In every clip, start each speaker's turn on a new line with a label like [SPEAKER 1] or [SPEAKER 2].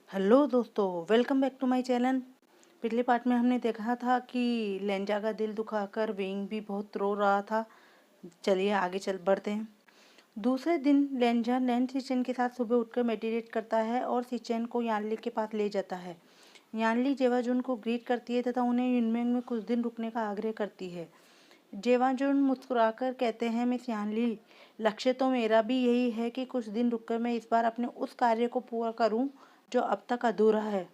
[SPEAKER 1] Hello दोस्तों, welcome back to my channel. पिछले part में हमने देखा था कि लेंजा का दिल दुखाकर विंग भी बहुत रो रहा था। चलिए आगे चल बढ़ते हैं। दूसरे दिन लेंजा लैन सिचेन के साथ सुबह उठकर मेडिटेट करता है और सिचेन को यानली के पास ले जाता है। यानली जेवाजुन को ग्रीट करती है तथा उन्हें युनमेंग में कुछ दिन रुकने का आग्रह करती है। जेवाजुन मुस्कुराकर कहते हैं, मिस यानली, लक्ष्य तो मेरा भी यही है कि कुछ दिन रुककर मैं इस बार अपने उस कार्य को पूरा करूं जो अब तक अधूरा है।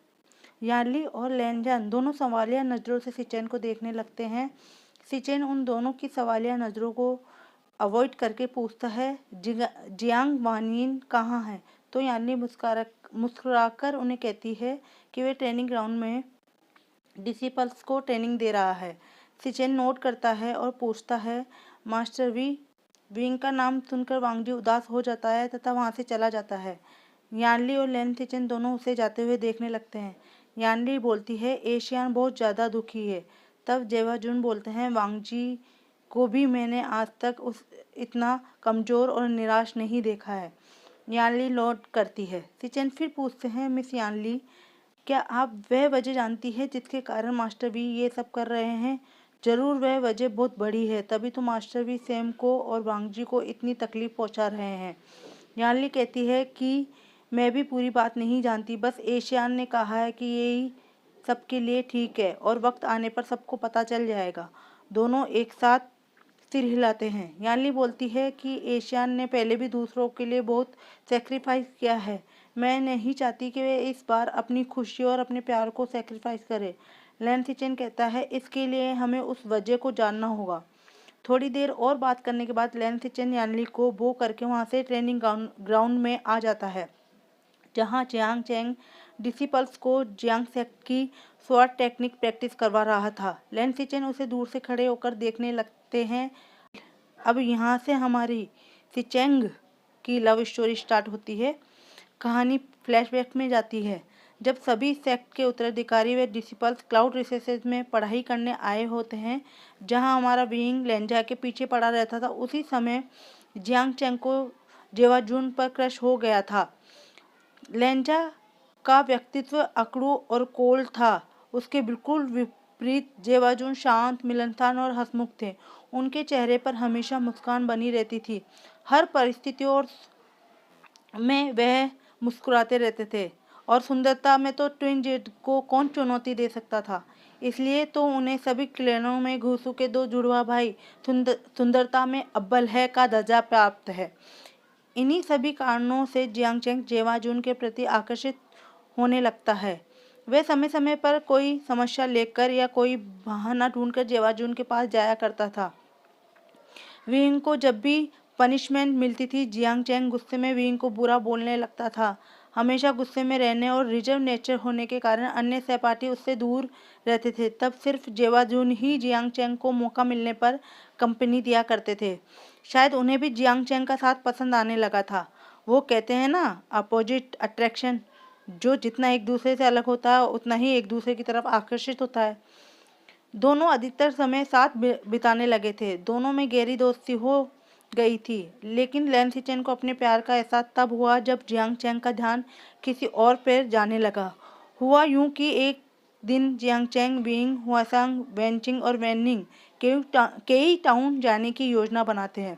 [SPEAKER 1] यार्ली और लैनजान दोनों सवालिया नज़रों से सिचेन को देखने लगते हैं। सिचेन उन दोनों की सवालिया नज़रों को अवॉइड करके पूछता है, जियांग वानिन कहाँ है? तो यार्ली मुस्कुराकर उन्हें कहती है कि वे ट्रेनिंग ग्राउंड में डिसिपल्स को ट्रेनिंग दे रहा है। सिचेन नोट करता है और पूछता है, मास्टर विंग का नाम सुनकर वांगजी उदास हो जाता है तथा वहाँ से चला जाता है। यानली और लैन सिचेन दोनों उसे जाते हुए देखने लगते हैं। यानली बोलती है, एशियान बहुत ज़्यादा दुखी है। तब जेवाजुन बोलते हैं, वांगजी को भी मैंने आज तक उस इतना कमज़ोर और निराश नहीं देखा है। यानली लौट करती है। सिचेन फिर पूछते हैं, मिस यानली, क्या आप वह वजह जानती है जिसके कारण मास्टर वी ये सब कर रहे हैं? जरूर वह वजह बहुत बड़ी है, तभी तो मास्टर वी सैम को और वांगजी को इतनी तकलीफ पहुंचा रहे हैं। यानली कहती है कि मैं भी पूरी बात नहीं जानती, बस एशियान ने कहा है कि यही सबके लिए ठीक है और वक्त आने पर सबको पता चल जाएगा। दोनों एक साथ सिर हिलाते हैं। यानली बोलती है कि एशियान ने पहले भी दूसरों के लिए बहुत सेक्रीफाइस किया है। मैं नहीं चाहती कि वे इस बार अपनी खुशी और अपने प्यार को सेक्रीफाइस करे। लैन सिचेन कहता है, इसके लिए हमें उस वजह को जानना होगा। थोड़ी देर और बात करने के बाद लैन सिचेन यानली को बो करके वहाँ से ट्रेनिंग ग्राउंड में आ जाता है, जहाँ जियांग चैंग डिसिपल्स को जियांग सेक्ट की स्वॉर्ड टेक्निक प्रैक्टिस करवा रहा था। लैन सिचेन उसे दूर से खड़े होकर देखने लगते हैं। अब यहाँ से हमारी सिचेंग की लव स्टोरी स्टार्ट होती है। कहानी फ्लैशबैक में जाती है, जब सभी सेक्ट के उत्तराधिकारी व डिसिपल्स क्लाउड रिसेसेस में पढ़ाई करने आए होते हैं, जहां हमारा विंग लेंजा के पीछे पड़ा रहता था। उसी समय जियांग चैंग को जेवाजुन पर क्रश हो गया था। लेंजा का व्यक्तित्व अकड़ू और कोल्ड था। उसके बिल्कुल विपरीत जेवाजुन शांत, मिलनसार और हंसमुख थे। उनके चेहरे पर हमेशा मुस्कान बनी रहती थी। हर परिस्थितियों और में वह मुस्कुराते रहते थे और सुंदरता में तो ट्विन जेड को कौन चुनौती दे सकता था। इसलिए तो उन्हें सभी क्लैनों में घुसू के दो जुड़वा भाई सुंदरता में अव्वल है का दर्जा प्राप्त है। इन्हीं सभी कारणों से जियांगचैंग जेवाजुन के प्रति आकर्षित होने लगता है। वह समय समय पर कोई समस्या लेकर या कोई बहाना ढूंढकर जेवाजुन के पास जाया करता था। विंग को जब भी पनिशमेंट मिलती थी, जियांगचैंग गुस्से में विंग को बुरा बोलने लगता था। हमेशा गुस्से में रहने और रिजर्व नेचर होने के कारण अन्य सहपाठी उससे दूर रहते थे। तब सिर्फ जेवाजुन ही जियांगचैंग को मौका मिलने पर कंपनी दिया करते थे। शायद उन्हें भी जियांगचैंग का साथ पसंद आने लगा था। वो कहते हैं ना, अपोजिट अट्रैक्शन, जो जितना एक दूसरे से अलग होता है उतना ही एक दूसरे की तरफ आकर्षित होता है। दोनों अधिकतर समय साथ बिताने लगे थे। दोनों में गहरी दोस्ती हो गई थी। लेकिन लैन सिचेन को अपने प्यार का एहसास तब हुआ जब जियांग चैंग का ध्यान किसी और पर जाने लगा। हुआ यूं कि एक दिन जियांग चैंग विंग, हुआसांग, वेनचिंग और वेनिंग केई टाउन जाने की योजना बनाते हैं।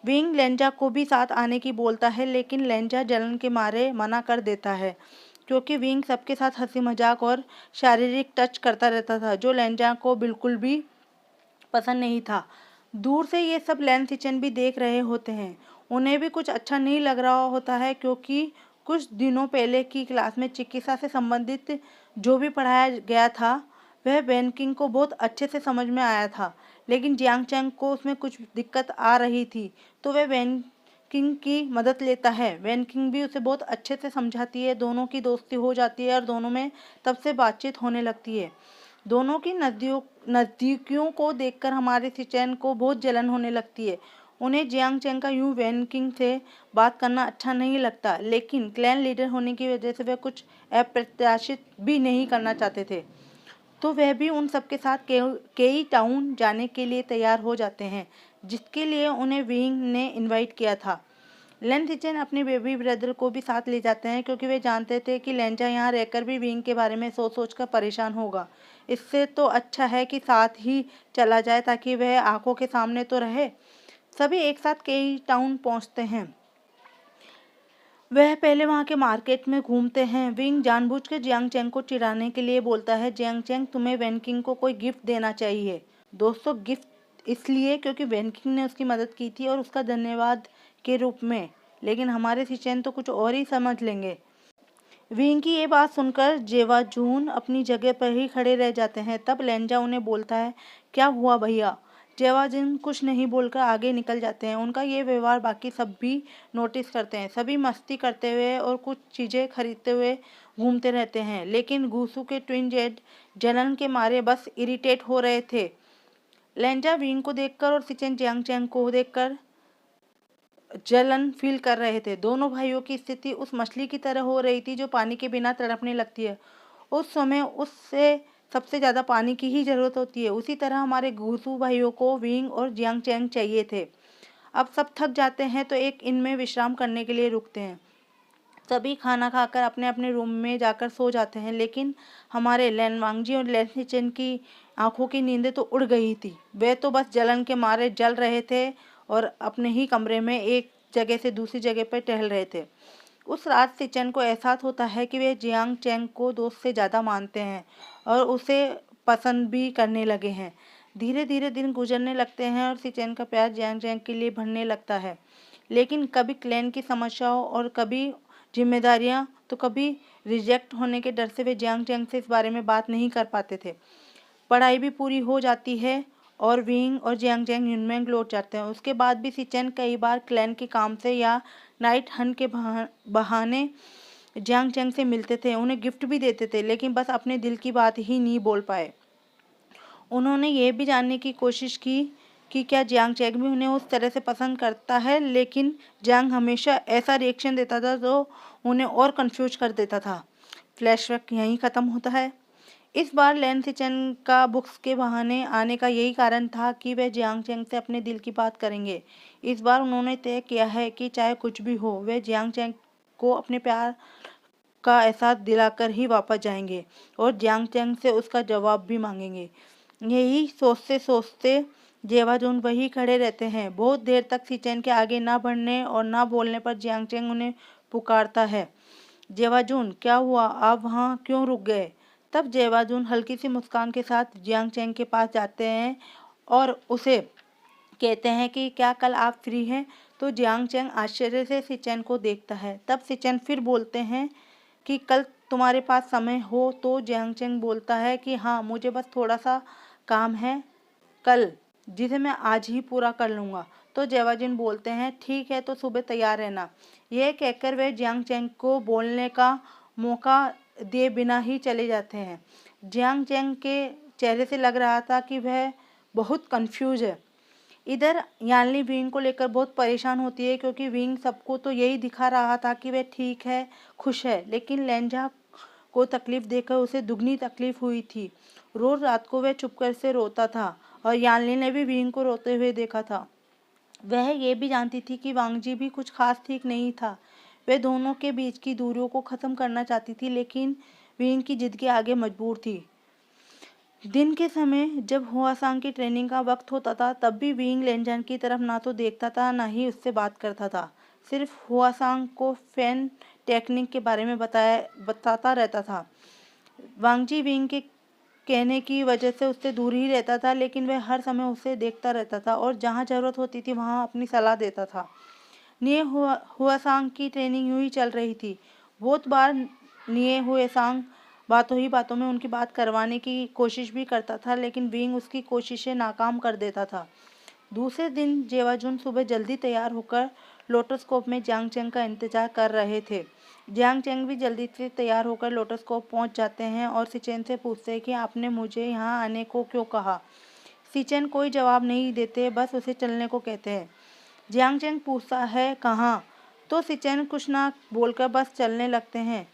[SPEAKER 1] विंग लेंजा को भी साथ आने की बोलता है, लेकिन लेंजा जलन के मारे मना कर देता है, क्योंकि विंग सबके साथ हंसी मजाक और शारीरिक टच करता रहता था, जो लेंजा को बिल्कुल भी पसंद नहीं था। दूर से ये सब लैन सिचेन भी देख रहे होते हैं। उन्हें भी कुछ अच्छा नहीं लग रहा होता है, क्योंकि कुछ दिनों पहले की क्लास में चिकित्सा से संबंधित जो भी पढ़ाया गया था वह वैन किंग को बहुत अच्छे से समझ में आया था। लेकिन जियांग चैंग को उसमें कुछ दिक्कत आ रही थी, तो वह वैन किंग की मदद लेता है। वैन किंग भी उसे बहुत अच्छे से समझाती है। दोनों की दोस्ती हो जाती है और दोनों में तब से बातचीत होने लगती है। दोनों की नज़दीकियों को देखकर हमारे सिचेन को बहुत जलन होने लगती है। उन्हें जियांग चैंग का यूं वैन किंग से बात करना अच्छा नहीं लगता, लेकिन क्लैन लीडर होने की वजह से वह कुछ अप्रत्याशित भी नहीं करना चाहते थे, तो वह भी उन सबके साथ केई टाउन जाने के लिए तैयार हो जाते हैं, जिसके लिए उन्हें विंग ने इनवाइट किया था। लेन सिचेन अपने बेबी ब्रदर को भी साथ ले जाते हैं क्योंकि वे जानते थे कि लेंजा यहाँ रहकर भी विंग के बारे में सोच सोच कर परेशान होगा। इससे तो अच्छा है कि साथ ही चला जाए ताकि वह आंखों के सामने तो रहे। सभी एक साथ केई टाउन पहुँचते हैं। वह पहले वहाँ के मार्केट में घूमते हैं। विंग जानबूझकर जियांग चैंग को चिढ़ाने के लिए बोलता है, जियांग चैंग तुम्हें वैनकिंग को कोई गिफ्ट देना चाहिए। दोस्तों, गिफ्ट इसलिए क्योंकि वैनकिंग ने उसकी मदद की थी और उसका धन्यवाद के रूप में, लेकिन हमारे सिचेन तो कुछ और ही समझ लेंगे। विंग की ये बात सुनकर जेवा जून अपनी जगह पर ही खड़े रह जाते हैं। तब लेंजा उन्हें बोलता है, क्या हुआ भैया? जेवा जून कुछ नहीं बोलकर आगे निकल जाते हैं। उनका ये व्यवहार बाकी सब भी नोटिस करते हैं। सभी मस्ती करते हुए और कुछ चीज़ें खरीदते हुए घूमते रहते हैं, लेकिन गूसू के ट्विन जेड जलन के मारे बस इरिटेट हो रहे थे। लेंजा विंग को देखकर और सिचेन जियांग चैंग को देखकर जलन फील कर रहे थे। दोनों भाइयों की स्थिति उस मछली की तरह हो रही थी जो पानी के बिना तड़पने लगती है। उस समय उससे सबसे ज़्यादा पानी की ही ज़रूरत होती है। उसी तरह हमारे घूसू भाइयों को विंग और जियांग चैंग चाहिए थे। अब सब थक जाते हैं तो एक इन में विश्राम करने के लिए रुकते हैं। सभी खाना खाकर अपने अपने रूम में जाकर सो जाते हैं, लेकिन हमारे लैन वांगजी और लैन सिचेन की आंखों की नींदें तो उड़ गई थी। वे तो बस जलन के मारे जल रहे थे और अपने ही कमरे में एक जगह से दूसरी जगह पर टहल रहे थे। उस रात सिचेन को एहसास होता है कि वे जियांग चैंग को दोस्त से ज़्यादा मानते हैं और उसे पसंद भी करने लगे हैं। धीरे धीरे दिन गुजरने लगते हैं और सिचेन का प्यार जियांग चैंग के लिए बढ़ने लगता है, लेकिन कभी क्लैन की समस्याओं और कभी जिम्मेदारियां तो कभी रिजेक्ट होने के डर से वे जियांग चैंग से इस बारे में बात नहीं कर पाते थे। पढ़ाई भी पूरी हो जाती है और विंग और जियांग चैंग यूनमेंग लौट जाते हैं। उसके बाद भी सिचेन कई बार क्लैन के काम से या नाइट हंट के बहाने जियांग चैंग से मिलते थे, उन्हें गिफ्ट भी देते थे, लेकिन बस अपने दिल की बात ही नहीं बोल पाए। उन्होंने ये भी जानने की कोशिश की कि क्या जियांग चैंग भी उन्हें उस तरह से पसंद करता है, लेकिन जियांग हमेशा ऐसा रिएक्शन देता था जो उन्हें और कंफ्यूज कर देता था। फ्लैशबैक यहीं ख़त्म होता है। इस बार लैन सिचेन का बुक्स के बहाने आने का यही कारण था कि वे जियांग चैंग से अपने दिल की बात करेंगे। इस बार उन्होंने तय किया है कि चाहे कुछ भी हो, वे जियांग चैंग को अपने प्यार का एहसास दिलाकर ही वापस जाएंगे और जियांग चैंग से उसका जवाब भी मांगेंगे। यही सोचते सोचते जेवाजून वही खड़े रहते हैं। बहुत देर तक सिचेन के आगे ना बढ़ने और ना बोलने पर जियांग चैंग उन्हें पुकारता है, जेवाजून क्या हुआ, आप वहाँ क्यों रुक गए? तब जेवाजून हल्की सी मुस्कान के साथ जियांग चैंग के पास जाते हैं और उसे कहते हैं कि क्या कल आप फ्री हैं? तो जियांग चैंग आश्चर्य से सिचेन को देखता है। तब सिचेन फिर बोलते हैं कि कल तुम्हारे पास समय हो? तो जियांग चैंग बोलता है कि हाँ, मुझे बस थोड़ा सा काम है कल, जिसे मैं आज ही पूरा कर लूँगा। तो जेवाजिन बोलते हैं, ठीक है, तो सुबह तैयार रहना। यह कहकर वे जियांग चैंग को बोलने का मौका दिए बिना ही चले जाते हैं। जियांग चैंग के चेहरे से लग रहा था कि वह बहुत कंफ्यूज है। इधर यानली विंग को लेकर बहुत परेशान होती है क्योंकि विंग सबको तो यही दिखा रहा था कि वह ठीक है, खुश है, लेकिन लेंजा को तकलीफ देकर उसे दुगनी तकलीफ हुई थी। रोज रात को वह चुपकर से रोता था और यानली ने भी विंग को रोते हुए देखा था। वह ये भी जानती थी कि वांगजी भी कुछ खास ठीक नहीं था। वह दोनों के बीच की दूरियों को ख़त्म करना चाहती थी, लेकिन विंग की जिद के आगे मजबूर थी। दिन के समय जब हुआसांग की ट्रेनिंग का वक्त होता था, तब भी विंग लेंजान की तरफ ना तो देखता था ना ही उससे बात करता था। सिर्फ हुआसांग को फैन टेक्निक के बारे में बताता रहता था। वांगजी विंग के कहने की वजह से उससे दूर ही रहता था, लेकिन वह हर समय उसे देखता रहता था और जहाँ ज़रूरत होती थी वहाँ अपनी सलाह देता था। निये हुआसांग की ट्रेनिंग यूँ ही चल रही थी। बहुत बार निये हुआसांग बातों ही बातों में उनकी बात करवाने की कोशिश भी करता था, लेकिन विंग उसकी कोशिशें नाकाम कर देता था। दूसरे दिन जेवाजुन सुबह जल्दी तैयार होकर लोटस कोप में जियांग चैंग का इंतजार कर रहे थे। जियांग चैंग भी जल्दी से तैयार होकर लोटस कोप पहुंच जाते हैं और सिचेन से पूछते हैं कि आपने मुझे यहाँ आने को क्यों कहा। सिचेन कोई जवाब नहीं देते, बस उसे चलने को कहते हैं। जियांग चैंग पूछता है कहाँ, तो सिचेन कुछ ना बोलकर बस चलने लगते हैं।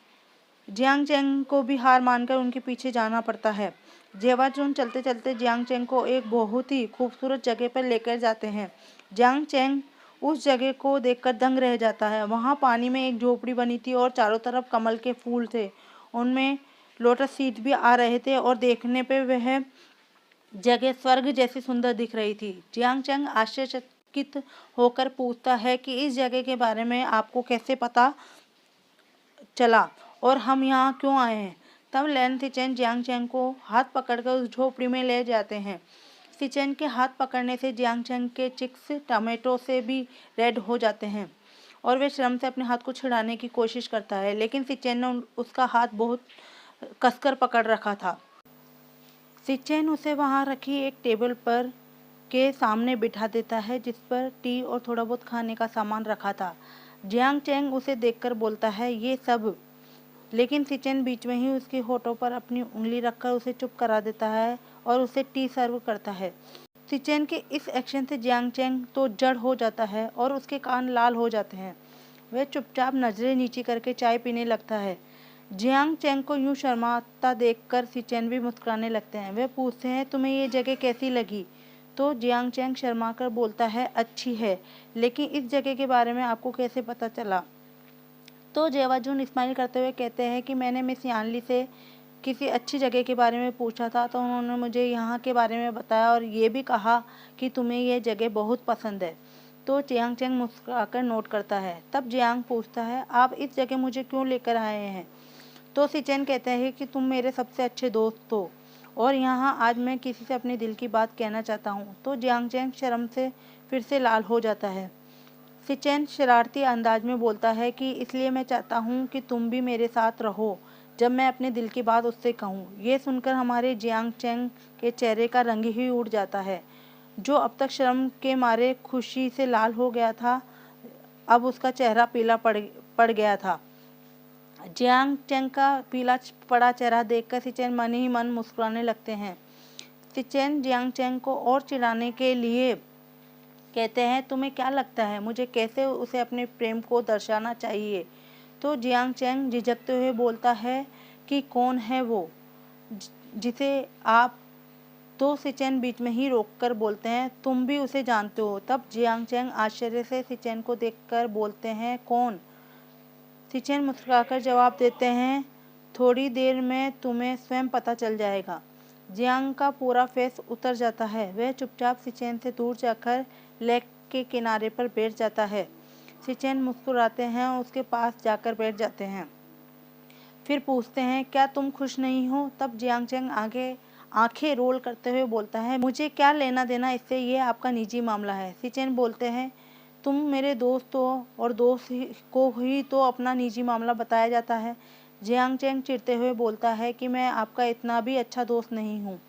[SPEAKER 1] जियांग चैंग को भी हार मानकर उनके पीछे जाना पड़ता है। जेवाजुन चलते चलते जियांग चैंग को एक बहुत ही खूबसूरत जगह पर लेकर जाते हैं। जियांग चैंग उस जगह को देखकर दंग रह जाता है। वहाँ पानी में एक झोपड़ी बनी थी और चारों तरफ कमल के फूल थे। उनमें लोटस सीड्स भी आ रहे थे और देखने पे वह जगह स्वर्ग जैसी सुंदर दिख रही थी। जियांग चैंग आश्चर्यचकित होकर पूछता है कि इस जगह के बारे में आपको कैसे पता चला और हम यहाँ क्यों आए हैं। तब लैन सिचेन जियांग चैंग को हाथ पकड़कर उस झोपड़ी में ले जाते हैं। सिचेन के हाथ पकड़ने से जियांग चैंग के चिक्स टमाटो से भी रेड हो जाते हैं और वे शर्म से अपने हाथ को छुड़ाने की कोशिश करता है, लेकिन सिचेन ने उसका हाथ बहुत कसकर पकड़ रखा था। सिचेन उसे वहां रखी एक टेबल पर के सामने बिठा देता है जिस पर टी और थोड़ा बहुत खाने का सामान रखा था। जियांग चैंग उसे देखकर बोलता है, ये सब, लेकिन सिचेन बीच में ही उसके होठों पर अपनी उंगली रखकर उसे चुप करा देता है और उसे टी सर्व करता है। सिचेन के इस एक्शन से जियांग चैंग तो जड़ हो जाता है और उसके कान लाल हो जाते हैं। वह चुपचाप नजरें नीची करके चाय पीने लगता है। जियांग चैंग को यूं शर्माता देखकर सिचेन भी मुस्कुराने लगते हैं। वे पूछते हैं, तुम्हें ये जगह कैसी लगी? तो जियांग चैंग शर्माकर बोलता है, अच्छी है, लेकिन इस जगह के बारे में आपको कैसे पता चला? तो जेवाजुन स्माइल करते हुए कहते हैं कि मैंने मिस यानली से किसी अच्छी जगह के बारे में पूछा था तो उन्होंने मुझे यहाँ के बारे में बताया और ये भी कहा कि तुम्हें यह जगह बहुत पसंद है। तो जियांग चैंग मुस्कुराकर नोट करता है। तब जियांग पूछता है, आप इस जगह मुझे क्यों लेकर आए हैं? तो सिचेन कहता है कि तुम मेरे सबसे अच्छे दोस्त हो और यहाँ आज मैं किसी से अपने दिल की बात कहना चाहता हूँ। तो जियांग चैंग शर्म से फिर से लाल हो जाता है। सिचेन शरारती अंदाज में बोलता है कि इसलिए मैं चाहता हूँ कि तुम भी मेरे साथ रहो जब मैं अपने दिल की बात उससे कहूँ। ये सुनकर हमारे जियांग चैंग के चेहरे का रंग ही उड़ जाता है। जो अब तक शर्म के मारे खुशी से लाल हो गया था, अब उसका चेहरा पीला पड़ गया था। जियांग चैंग का पीला पड़ा चेहरा देखकर सिचेन मन ही मन मुस्कुराने लगते हैं। सिचेन जियांग चैंग को और चिढ़ाने के लिए कहते हैं, तुम्हें क्या लगता है मुझे कैसे उसे अपने प्रेम को दर्शाना चाहिए? तो जियांग चैंग झिझकते हुए बोलता है कि कौन है वो जिसे आप? तो सिचेन बीच में ही रोककर बोलते हैं, तुम भी उसे जानते हो? तब जियांग चैंग आश्चर्य से सिचेन को देखकर बोलते हैं, कौन? सिचेन मुस्कुराकर जवाब देते हैं, थोड़ी देर में तुम्हें स्वयं पता चल जाएगा। जियांग का पूरा फेस उतर जाता है। वह चुपचाप सिचेन से दूर जाकर लेक के किनारे पर बैठ जाता है। सिचेन मुस्कुराते हैं और उसके पास जाकर बैठ जाते हैं। फिर पूछते हैं, क्या तुम खुश नहीं हो? तब जियांग चैंग आगे आंखें रोल करते हुए बोलता है, मुझे क्या लेना देना इससे, ये आपका निजी मामला है। सिचेन बोलते हैं, तुम मेरे दोस्त हो और दोस्त को ही तो अपना निजी मामला बताया जाता है। जियांग चैंग चिढ़ते हुए बोलता है कि मैं आपका इतना भी अच्छा दोस्त नहीं हूँ।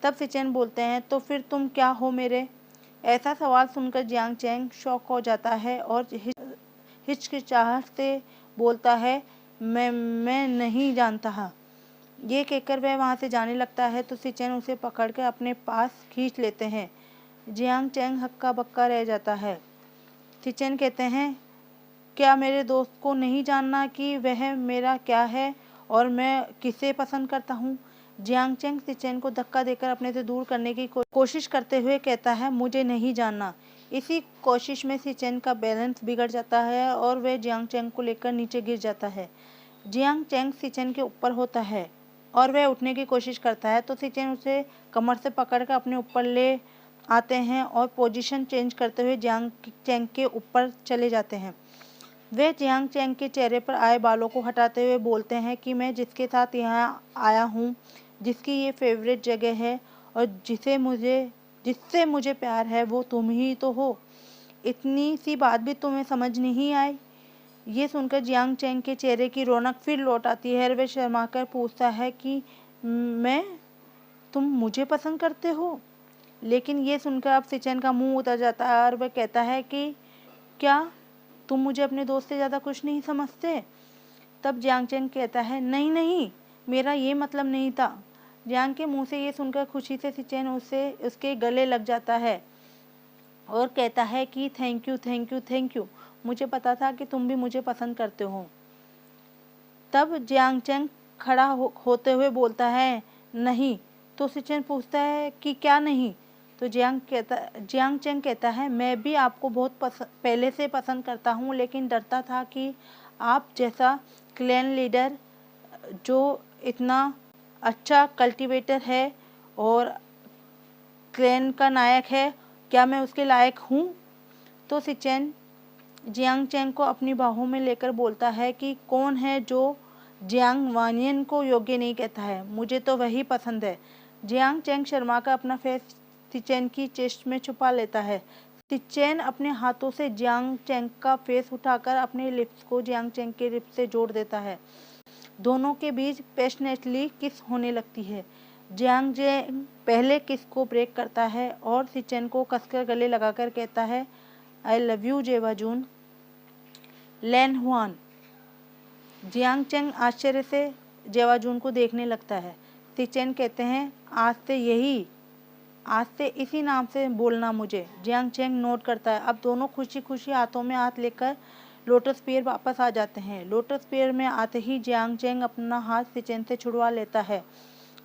[SPEAKER 1] तब सिचेन बोलते हैं, तो फिर तुम क्या हो मेरे? ऐसा सवाल सुनकर जियांग चैंग शॉक हो जाता है और हिचकिचाहट से बोलता है, मैं नहीं जानता। ये कहकर वह वहाँ से जाने लगता है तो सिचेन उसे पकड़कर अपने पास खींच लेते हैं। जियांग चैंग हक्का बक्का रह जाता है। सिचेन कहते हैं, क्या मेरे दोस्त को नहीं जानना कि वह मेरा क्या है और मैं किसे पसंद करता हूँ? जियांग चैंग सिचेन को धक्का देकर अपने से दूर करने की कोशिश करते हुए कहता है, मुझे नहीं जानना। इसी कोशिश में सिचेन का बैलेंस बिगड़ जाता है और वह जियांग चैंग को लेकर नीचे गिर जाता है। जियांग चैंग सिचेन के ऊपर होता है और वह उठने की कोशिश करता है तो सिचेन उसे कमर से पकड़कर अपने ऊपर ले आते हैं और पोजीशन चेंज करते हुए जियांग चैंग के ऊपर चले जाते हैं। वे जियांग चैंग के चेहरे पर आए बालों को हटाते हुए बोलते हैं कि मैं जिसके साथ यहाँ आया हूँ, जिसकी ये फेवरेट जगह है और जिससे मुझे प्यार है, वो तुम ही तो हो। इतनी सी बात भी तुम्हें समझ नहीं आई? ये सुनकर जियांग चैंग के चेहरे की रौनक फिर लौट आती है और वह शर्माकर पूछता है कि तुम मुझे पसंद करते हो? लेकिन ये सुनकर अब सिचेन का मुंह उतर जाता है और वह कहता है कि क्या तुम मुझे अपने दोस्त से ज़्यादा कुछ नहीं समझते? तब जियांग चैंग कहता है, नहीं नहीं, मेरा ये मतलब नहीं था। जियांग के मुंह से ये सुनकर खुशी से सिचेन उसके गले लग जाता है और कहता है कि thank you thank you thank you, मुझे पता था कि तुम भी मुझे पसंद करते हो। तब जियांग चैंग होते हुए बोलता है, नहीं। तो सिचेन पूछता है कि क्या नहीं? तो जियांग चेंग कहता है, मैं भी आपको बहुत पहले से पसंद करता हूँ, लेकिन डरता था कि आप जैसा क्लैन लीडर जो इतना अच्छा कल्टीवेटर है और क्लैन का नायक है, क्या मैं उसके लायक हूँ। तो सिचेन जियांग चेंग को अपनी बाहों में लेकर बोलता है कि कौन है जो जियांग वानियन को योग्य नहीं कहता है, मुझे तो वही पसंद है। जियांग चेंग शर्मा का अपना फेस सिचेन की चेस्ट में छुपा लेता है। सिचेन अपने हाथों से जियांग चेंग का फेस उठाकर अपने लिप्स को जियांग चेंग के लिप्स से जोड़ देता है। दोनों के बीच पैशनेटली किस होने लगती है। जियांग चेंग पहले किस को ब्रेक करता है और सिचेन को कसकर गले लगाकर कहता है, I love you Zewujun. Lan Huan. Jiang Cheng आश्चर्य से जेवाजून को देखने लगता है। सिचेन कहते हैं, आज से इसी नाम से बोलना मुझे। जियांग चेंग नोट करता है। अब दोनों खुशी खुशी हाथों में हाथ लेकर लोटस पेयर वापस आ जाते हैं। लोटस पेयर में आते ही जियांग चेंग अपना हाथ सिचेन से छुड़वा लेता है,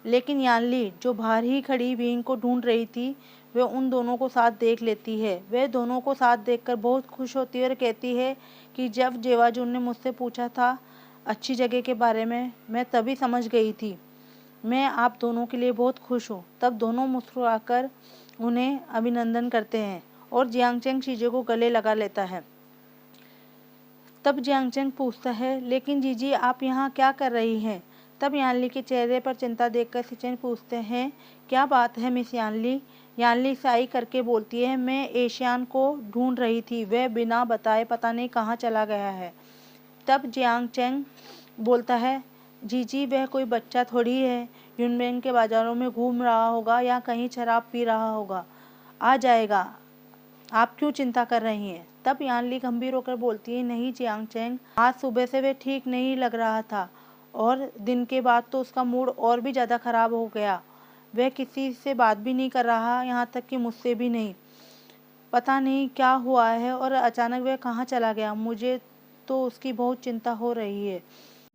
[SPEAKER 1] लेकिन यानली जो बाहर ही खड़ी विंग को ढूंढ रही थी, वह उन दोनों को साथ देख लेती है। वह दोनों को साथ देखकर बहुत खुश होती है और कहती है कि जब जेवाजून ने मुझसे पूछा था अच्छी जगह के बारे में, मैं तभी समझ गई थी। मैं आप दोनों के लिए बहुत खुश हूँ। तब दोनों मुस्कुराकर उन्हें अभिनंदन करते हैं और जियांग चेंग शीजे को गले लगा लेता है। तब जियांग चेंग पूछता है, लेकिन जीजी आप यहाँ क्या कर रही हैं। तब यानली के चेहरे पर चिंता देखकर सिचेन पूछते हैं, क्या बात है मिस यानली। यानली साई करके बोलती है, मैं एशियान को ढूंढ रही थी, वह बिना बताए पता नहीं कहाँ चला गया है। तब जियांग चेंग बोलता है, जीजी वह कोई बच्चा थोड़ी है, युनबेंग के बाजारों में घूम रहा होगा या कहीं शराब पी रहा होगा, आ जाएगा, आप क्यों चिंता कर रही हैं। तब यानली गंभीर होकर बोलती है, नहीं जियांग चेंग, आज सुबह से वह ठीक नहीं लग रहा था और दिन के बाद तो उसका मूड और भी ज़्यादा खराब हो गया। वह किसी से बात भी नहीं कर रहा, यहाँ तक कि मुझसे भी नहीं। पता नहीं क्या हुआ है और अचानक वह कहाँ चला गया। मुझे तो उसकी बहुत चिंता हो रही है।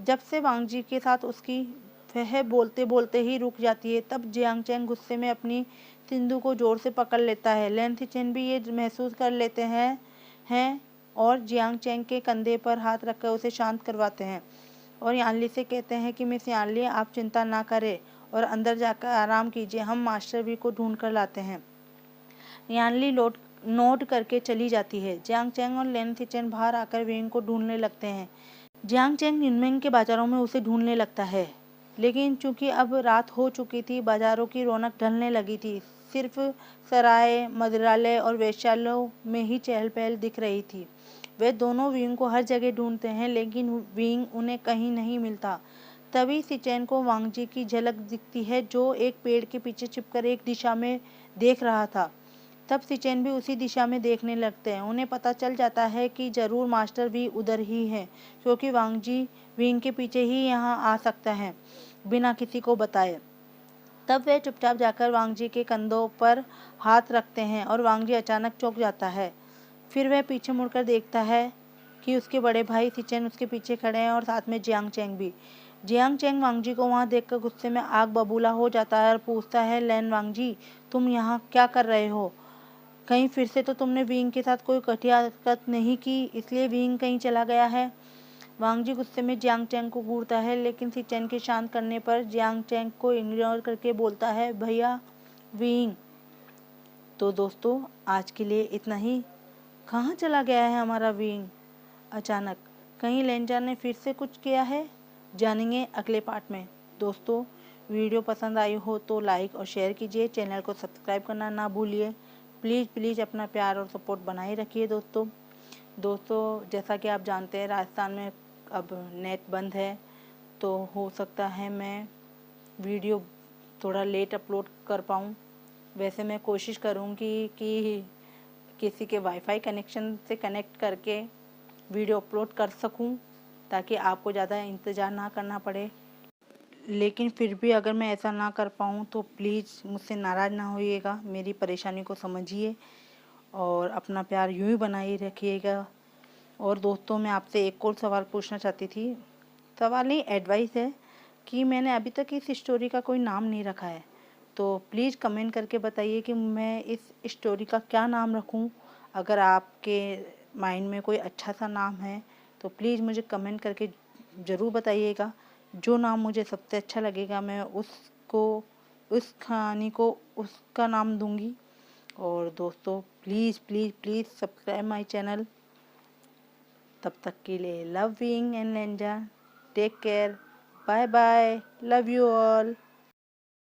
[SPEAKER 1] जब से वांग जी के साथ उसकी, वह बोलते बोलते ही रुक जाती है। तब जियांग चेंग गुस्से में अपनी सिंधु को जोर से पकड़ लेता है। लैन सिचेन भी ये महसूस कर लेते हैं और जियांग चेंग के कंधे पर हाथ रखकर उसे शांत करवाते हैं और यानली से कहते हैं कि मिस यानली आप चिंता ना करें और अंदर जाकर आराम कीजिए, हम मास्टर वी को ढूंढ कर लाते हैं। यानली नोट करके चली जाती है। जियांग चेंग और लैन सिचेन बाहर आकर विंग को ढूंढने लगते हैं। जियांग चेंग युनबेंग के बाजारों में उसे ढूंढने लगता है, लेकिन चूंकि अब रात हो चुकी थी, बाजारों की रौनक ढलने लगी थी। सिर्फ सराय, मदिरालय और वेश्यालयों में ही चहल पहल दिख रही थी। वे दोनों विंग को हर जगह ढूंढते हैं, लेकिन विंग उन्हें कहीं नहीं मिलता। तभी सिचेन को वांग जी की झलक दिखती है, जो एक पेड़ के पीछे छिपकर एक दिशा में देख रहा था। तब सिचेन भी उसी दिशा में देखने लगते हैं। उन्हें पता चल जाता है कि जरूर मास्टर भी उधर ही है, क्योंकि वांग जी विंग के पीछे ही यहाँ आ सकता है बिना किसी को बताए। तब वे चुपचाप जाकर वांग जी के कंधों पर हाथ रखते हैं और वांग जी अचानक चौंक जाता है। फिर वह पीछे मुड़कर देखता है कि उसके बड़े भाई सिचेन उसके पीछे खड़े हैं और साथ में जियांग चेंग भी। जियांग चेंग वांग जी को वहाँ देखकर गुस्से में आग बबूला हो जाता है और पूछता है, लैन वांग जी, तुम यहाँ क्या कर रहे हो। कहीं फिर से तो तुमने विंग के साथ कोई घटिया हरकत नहीं की, इसलिए विंग कहीं चला गया है। वांग जी गुस्से में जियांग चेंग को घूरता है, लेकिन सिचेन के शांत करने पर जियांग चेंग को इग्नोर करके बोलता है, भैया विंग। तो दोस्तों आज के लिए इतना ही। कहाँ चला गया है हमारा विंग अचानक, कहीं लेंजा ने फिर से कुछ किया है, जानेंगे अगले पार्ट में। दोस्तों वीडियो पसंद आई हो तो लाइक और शेयर कीजिए, चैनल को सब्सक्राइब करना ना भूलिए। प्लीज़ अपना प्यार और सपोर्ट बनाए रखिए दोस्तों जैसा कि आप जानते हैं राजस्थान में अब नेट बंद है, तो हो सकता है मैं वीडियो थोड़ा लेट अपलोड कर पाऊँ। वैसे मैं कोशिश करूँगी कि किसी के वाईफाई कनेक्शन से कनेक्ट करके वीडियो अपलोड कर सकूं, ताकि आपको ज़्यादा इंतज़ार ना करना पड़े। लेकिन फिर भी अगर मैं ऐसा ना कर पाऊँ तो प्लीज़ मुझसे नाराज़ ना होइएगा, मेरी परेशानी को समझिए और अपना प्यार यूँ ही बनाए रखिएगा। और दोस्तों मैं आपसे एक और सवाल पूछना चाहती थी, सवाल नहीं एडवाइस है कि मैंने अभी तक इस स्टोरी का कोई नाम नहीं रखा है। तो प्लीज़ कमेंट करके बताइए कि मैं इस स्टोरी का क्या नाम रखूं। अगर आपके माइंड में कोई अच्छा सा नाम है तो प्लीज़ मुझे कमेंट करके ज़रूर बताइएगा। जो नाम मुझे सबसे अच्छा लगेगा मैं उसको, उस कहानी को उसका नाम दूंगी। और दोस्तों please please please subscribe my channel. तब तक के लिए लव विंग एंड लेंजा, take care, bye bye, love you all.